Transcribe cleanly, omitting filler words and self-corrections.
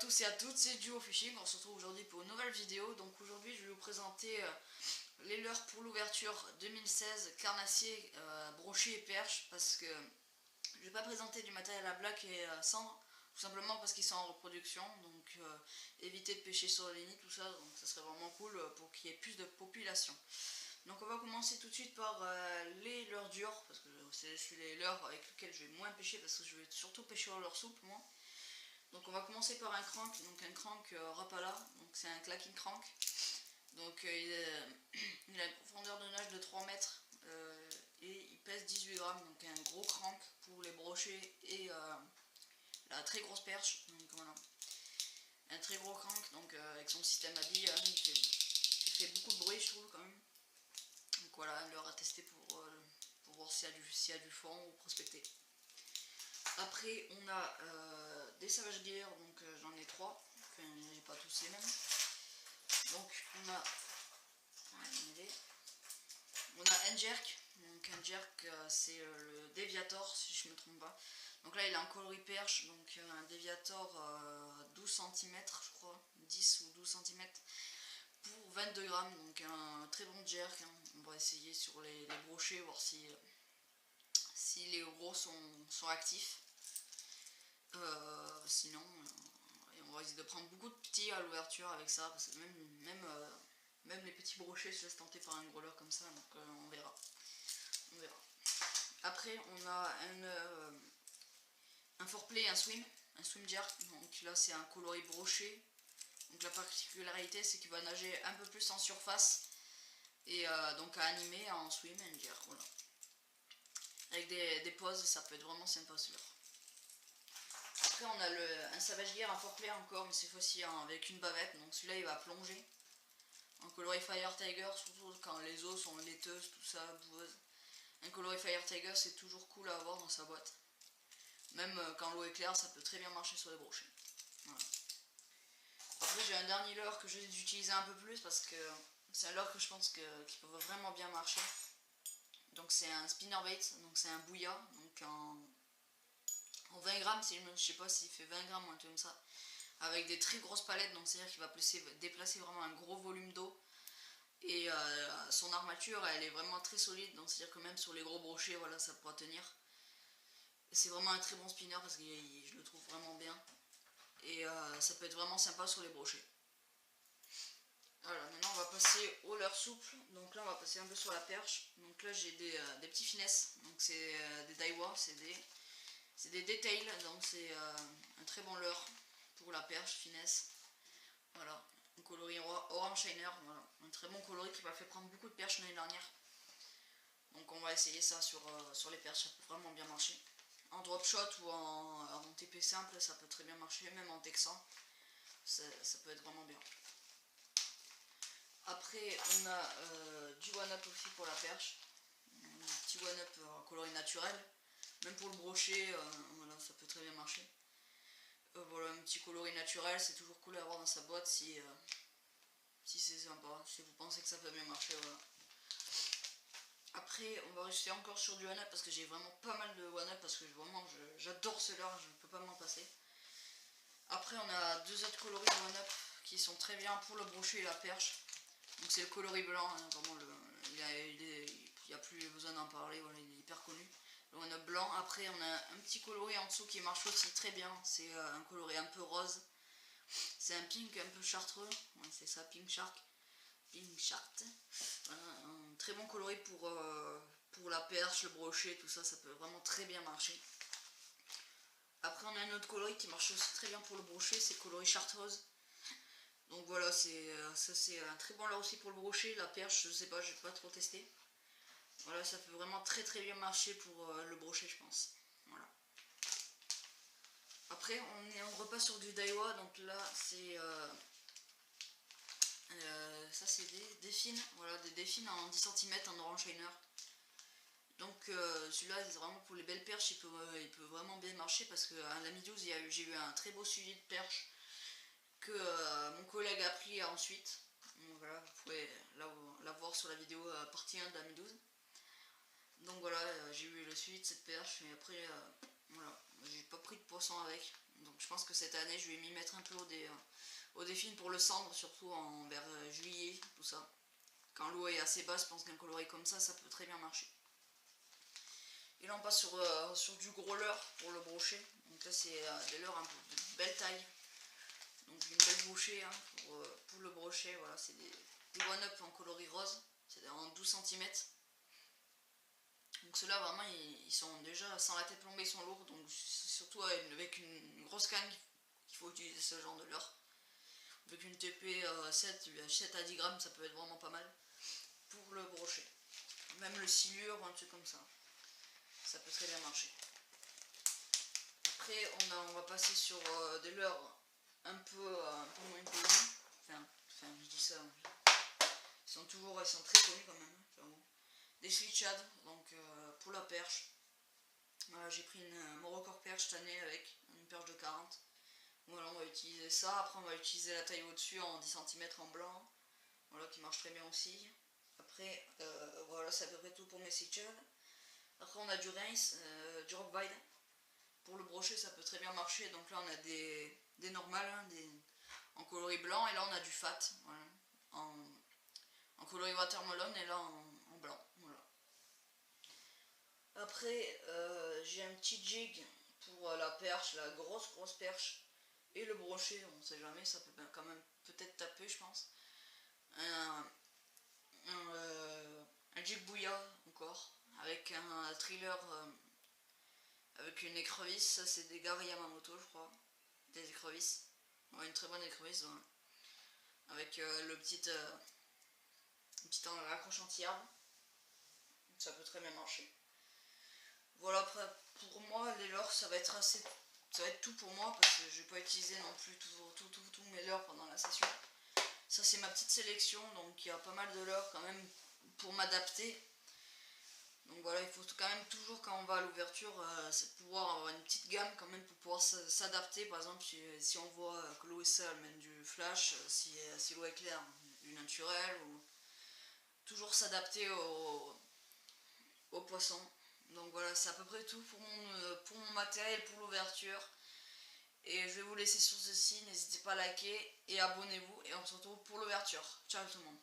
tous et à toutes, c'est Duo Fishing. On se retrouve aujourd'hui pour une nouvelle vidéo. Donc aujourd'hui je vais vous présenter les leurres pour l'ouverture 2016 carnassier, brochet et perche, parce que je vais pas présenter du matériel à black et cendre, tout simplement parce qu'ils sont en reproduction, donc éviter de pêcher sur les nids, tout ça, donc ça serait vraiment cool pour qu'il y ait plus de population. Donc on va commencer tout de suite par les leurres dures, parce que c'est les leurres avec lesquelles je vais moins pêcher, parce que je vais surtout pêcher aux leurres souples moi. Donc on va commencer par un crank, donc un crank Rapala, donc c'est un clacking crank. Donc il a une profondeur de nage de 3 mètres et il pèse 18 grammes, donc un gros crank pour les brochets et la très grosse perche. Donc voilà, un très gros crank, donc avec son système à billes, il fait beaucoup de bruit je trouve quand même. Donc voilà, un leurre à tester pour voir s'il y a du fond ou prospecter. Après on a des Savage Gear, donc j'en ai 3, enfin j'ai pas tous les mêmes. Donc on a un jerk, donc un jerk c'est le Deviator si je me trompe pas. Donc là il est en coloris perche, donc un Deviator 12 cm je crois, 10 ou 12 cm pour 22 grammes, donc un très bon jerk, hein. On va essayer sur les brochets, voir si les gros sont actifs. Sinon on va essayer de prendre beaucoup de petits à l'ouverture avec ça, parce que même les petits brochets se laissent tenter par un gros leurre comme ça, donc on verra. Après on a un foreplay et un swim jerk, donc là c'est un coloris brochet. Donc la particularité c'est qu'il va nager un peu plus en surface et donc à animer en swim and jerk, voilà. Avec des pauses, ça peut être vraiment sympa ce leurre. Après on a un Savage Gear, un foreplay encore, mais cette fois-ci avec une bavette, donc celui-là il va plonger. Un coloris Fire Tiger, surtout quand les eaux sont laiteuses, tout ça, boueuses. Un coloris Fire Tiger c'est toujours cool à avoir dans sa boîte. Même quand l'eau est claire, ça peut très bien marcher sur les brochets. Voilà. Après j'ai un dernier leurre que je vais utiliser un peu plus parce que c'est un leurre que je pense qu'il peut vraiment bien marcher. Donc c'est un spinnerbait, donc c'est un bouilla, donc en 20 grammes, je sais pas s'il fait 20 grammes ou un truc comme ça, avec des très grosses palettes, donc c'est à dire qu'il va déplacer vraiment un gros volume d'eau. Et son armature elle est vraiment très solide, donc c'est à dire que même sur les gros brochets, voilà, ça pourra tenir. C'est vraiment un très bon spinner parce que je le trouve vraiment bien. Et ça peut être vraiment sympa sur les brochets. Voilà, maintenant on va passer aux leurres souples. Donc là on va passer un peu sur la perche. Donc là j'ai des petits finesses, donc c'est des Daiwa, c'est des Detail, donc c'est un très bon leurre pour la perche finesse. Voilà, un coloris Orange Shiner, voilà, un très bon coloris qui m'a fait prendre beaucoup de perches l'année dernière. Donc on va essayer ça sur les perches, ça peut vraiment bien marcher. En drop shot ou en TP simple, ça peut très bien marcher, même en texan, ça peut être vraiment bien. Après on a du one-up aussi pour la perche, un petit one-up en coloris naturel, même pour le brochet, voilà, ça peut très bien marcher. Voilà, un petit coloris naturel, c'est toujours cool à avoir dans sa boîte si c'est sympa, si vous pensez que ça peut bien marcher, voilà. Après on va rester encore sur du one-up parce que j'ai vraiment pas mal de one-up, parce que vraiment j'adore ce leurre, je ne peux pas m'en passer. Après on a deux autres coloris de one-up qui sont très bien pour le brochet et la perche. Donc c'est le coloris blanc, hein, vraiment il n'y a plus besoin d'en parler, voilà, il est hyper connu. Le one-up blanc. Après on a un petit coloris en dessous qui marche aussi très bien, c'est un coloris un peu rose. C'est un pink un peu chartreux, ouais, c'est ça, pink shark. Voilà, un très bon coloris pour la perche, le brochet, tout ça, ça peut vraiment très bien marcher. Après on a un autre coloris qui marche aussi très bien pour le brochet, c'est le coloris chartreuse. Donc voilà, ça c'est un très bon leurre aussi pour le brochet. La perche, je sais pas, j'ai pas trop testé. Voilà, ça peut vraiment très bien marcher pour le brochet, je pense. Voilà. Après on repasse sur du Daiwa, donc là c'est ça c'est des fines, voilà, des défines en 10 cm en Orange Shiner. Donc celui-là c'est vraiment pour les belles perches, il peut vraiment bien marcher parce qu'à la mi-12 j'ai eu un très beau suivi de perche que mon collègue a pris ensuite. Donc voilà, vous pouvez la voir sur la vidéo partie 1 de la mi-12. Donc voilà, j'ai eu le suivi de cette perche et après voilà, j'ai pas repris de poisson avec. Donc je pense que cette année je vais m'y mettre un peu au défi pour le cendre, surtout vers juillet, tout ça. Quand l'eau est assez basse, je pense qu'un coloris comme ça peut très bien marcher. Et là on passe sur du gros leurre pour le brochet. Donc là c'est des leurres un peu de belle taille. Donc une belle bouchée hein, pour le brochet. Voilà, c'est des one-up en coloris rose. C'est en 12 cm. Donc ceux-là vraiment ils sont déjà sans la tête plombée, ils sont lourds. Donc c'est surtout avec une grosse canne qu'il faut utiliser ce genre de leurre. Avec une TP 7 à 10 grammes ça peut être vraiment pas mal pour le brochet. Même le silure ou un truc comme ça. Ça peut très bien marcher. Après on va passer sur des leurres un peu moins connus. Enfin je dis ça. Ils sont très connus quand même. Enfin, bon. Des switchad, donc pour la perche. Voilà, j'ai pris mon record perche cette année avec une perche de 40. Voilà, on va utiliser ça. Après on va utiliser la taille au-dessus en 10 cm en blanc. Voilà, qui marche très bien aussi. Après, voilà, c'est à peu près tout pour mes switchad. Après on a du Reims, du Rockvide. Pour le brochet ça peut très bien marcher. Donc là on a des normales, hein, en coloris blanc. Et là on a du fat, voilà, en coloris watermelon. Et là en blanc. Voilà. Après j'ai un petit jig pour la perche, la grosse perche. Et le brochet, on sait jamais, ça peut quand même peut-être taper je pense. Un jig bouilla encore. Avec un thriller avec une écrevisse, ça c'est des Gary Yamamoto je crois, des écrevisses, ouais, une très bonne écrevisse, ouais. Avec le petit accroche anti-arbre, ça peut très bien marcher. Voilà, après pour moi les leurres ça va être tout pour moi parce que je vais pas utiliser non plus tous mes leurres pendant la session. Ça c'est ma petite sélection, donc il y a pas mal de leurres quand même pour m'adapter. Donc voilà, il faut quand même toujours quand on va à l'ouverture, c'est pouvoir avoir une petite gamme quand même pour pouvoir s'adapter. Par exemple, si on voit que l'eau est sale, même du flash, si l'eau est claire, du naturel, ou toujours s'adapter au poisson. Donc voilà, c'est à peu près tout pour mon matériel, pour l'ouverture. Et je vais vous laisser sur ceci, n'hésitez pas à liker et abonnez-vous et on se retrouve pour l'ouverture. Ciao tout le monde.